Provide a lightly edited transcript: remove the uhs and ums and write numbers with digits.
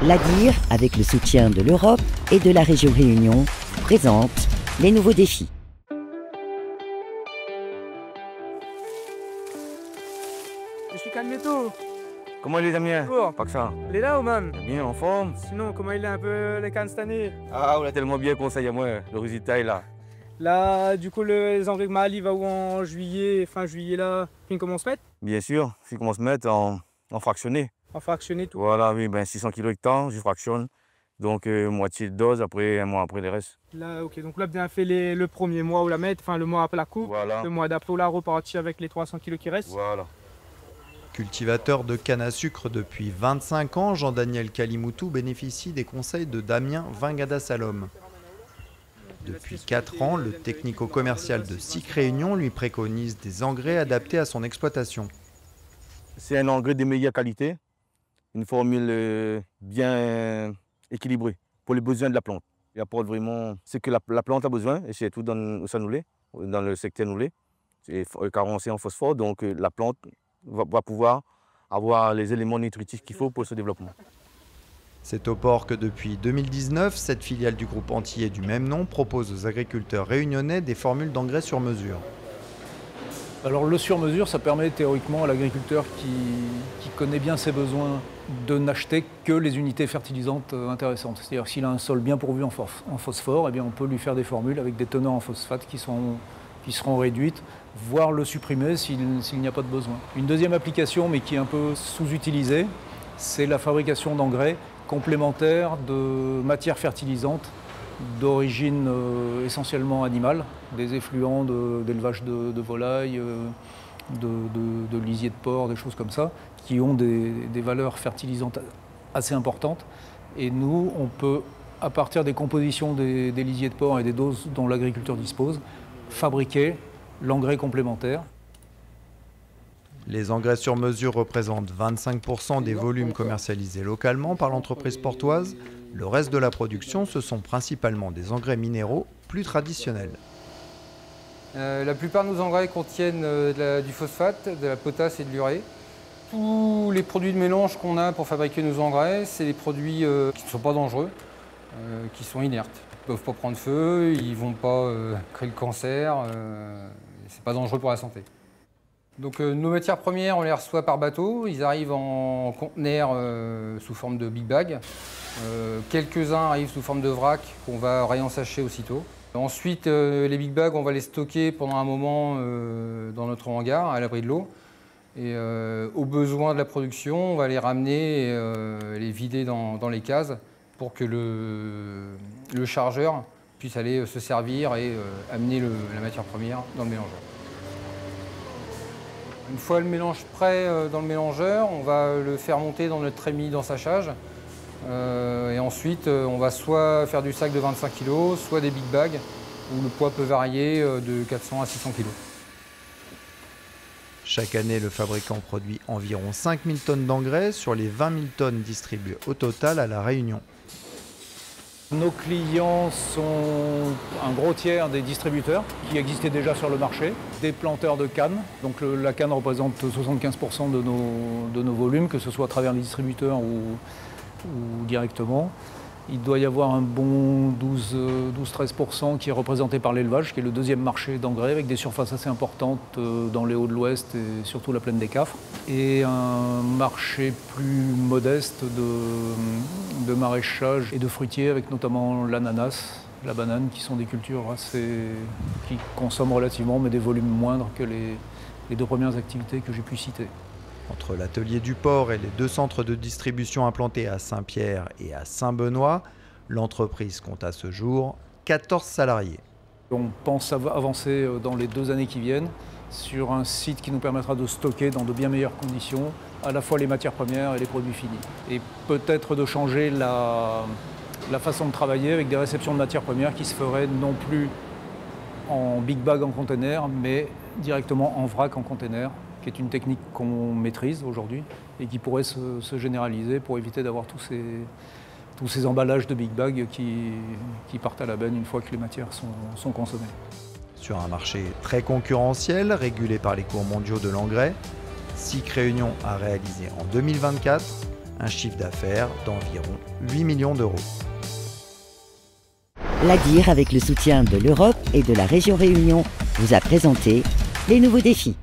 L'ADIR, avec le soutien de l'Europe et de la région Réunion, présente les nouveaux défis. Je suis Calmetto. Comment il est Damien? Bonjour. Pas que ça. Il est là ou man? Bien en forme. Sinon, comment il est un peu les cannes cette année? Ah, on a tellement bien conseillé à moi. Le résultat est là. Là, du coup, les engrais que Mali va où en juillet, fin juillet là, puis comment on se met? Bien sûr, si on se met en fractionné. En fractionné tout. Voilà, oui, ben 600 kg hectare, je fractionne. Donc moitié de dose, après un mois après les restes. Là, ok, donc là, bien fait le premier mois où la mettre, enfin le mois après la coupe. Voilà. Le mois d'après, là, reparti avec les 300 kg qui restent. Voilà. Cultivateur de canne à sucre depuis 25 ans, Jean-Daniel Kalimoutou bénéficie des conseils de Damien Vingada Salom. Depuis 4 ans, le technico-commercial de SIC Réunion lui préconise des engrais adaptés à son exploitation. C'est un engrais de meilleure qualité, une formule bien équilibrée pour les besoins de la plante. Il apporte vraiment ce que la plante a besoin, et surtout dans le secteur noulé. C'est carencé en phosphore, donc la plante va pouvoir avoir les éléments nutritifs qu'il faut pour ce développement. C'est au port que depuis 2019, cette filiale du groupe antillais du même nom propose aux agriculteurs réunionnais des formules d'engrais sur mesure. Alors le sur-mesure, ça permet théoriquement à l'agriculteur qui connaît bien ses besoins de n'acheter que les unités fertilisantes intéressantes. C'est-à-dire s'il a un sol bien pourvu en phosphore, eh bien on peut lui faire des formules avec des teneurs en phosphate qui seront réduites, voire le supprimer s'il n'y a pas de besoin. Une deuxième application, mais qui est un peu sous-utilisée, c'est la fabrication d'engrais complémentaires de matières fertilisantes d'origine essentiellement animale, des effluents d'élevage de volailles, de lisiers de porc, des choses comme ça, qui ont des valeurs fertilisantes assez importantes. Et nous, on peut, à partir des compositions des lisiers de porc et des doses dont l'agriculteur dispose, fabriquer l'engrais complémentaire. Les engrais sur mesure représentent 25% des volumes commercialisés localement par l'entreprise portoise. Le reste de la production, ce sont principalement des engrais minéraux plus traditionnels. La plupart de nos engrais contiennent du phosphate, de la potasse et de l'urée. Tous les produits de mélange qu'on a pour fabriquer nos engrais, c'est des produits qui ne sont pas dangereux, qui sont inertes. Ils ne peuvent pas prendre feu, ils ne vont pas créer le cancer, c'est pas dangereux pour la santé. Donc nos matières premières, on les reçoit par bateau, ils arrivent en conteneurs sous forme de big bag. Quelques-uns arrivent sous forme de vrac qu'on va réensacher aussitôt. Ensuite, les big bags, on va les stocker pendant un moment dans notre hangar, à l'abri de l'eau. Et au besoin de la production, on va les ramener et les vider dans les cases pour que le chargeur puisse aller se servir et amener la matière première dans le mélangeur. Une fois le mélange prêt dans le mélangeur, on va le faire monter dans notre trémie d'ensachage. Et ensuite, on va soit faire du sac de 25 kg, soit des big bags, où le poids peut varier de 400 à 600 kg. Chaque année, le fabricant produit environ 5000 tonnes d'engrais sur les 20 000 tonnes distribuées au total à La Réunion. Nos clients sont un gros tiers des distributeurs qui existaient déjà sur le marché, des planteurs de canne. Donc la canne représente 75% de nos volumes, que ce soit à travers les distributeurs ou directement. Il doit y avoir un bon 12-13% qui est représenté par l'élevage, qui est le deuxième marché d'engrais, avec des surfaces assez importantes dans les Hauts de l'Ouest et surtout la plaine des Cafres. Et un marché plus modeste de maraîchage et de fruitiers, avec notamment l'ananas, la banane, qui sont des cultures qui consomment relativement, mais des volumes moindres que les deux premières activités que j'ai pu citer. Entre l'atelier du port et les 2 centres de distribution implantés à Saint-Pierre et à Saint-Benoît, l'entreprise compte à ce jour 14 salariés. On pense avancer dans les 2 années qui viennent sur un site qui nous permettra de stocker dans de bien meilleures conditions à la fois les matières premières et les produits finis. Et peut-être de changer la façon de travailler avec des réceptions de matières premières qui se feraient non plus en big bag en container, mais directement en vrac en container, qui est une technique qu'on maîtrise aujourd'hui et qui pourrait se généraliser pour éviter d'avoir tous ces emballages de big bag qui partent à la benne une fois que les matières sont consommées. Sur un marché très concurrentiel, régulé par les cours mondiaux de l'engrais, SIC Réunion a réalisé en 2024 un chiffre d'affaires d'environ 8 millions d'euros. L'ADIR, avec le soutien de l'Europe et de la région Réunion, vous a présenté les nouveaux défis.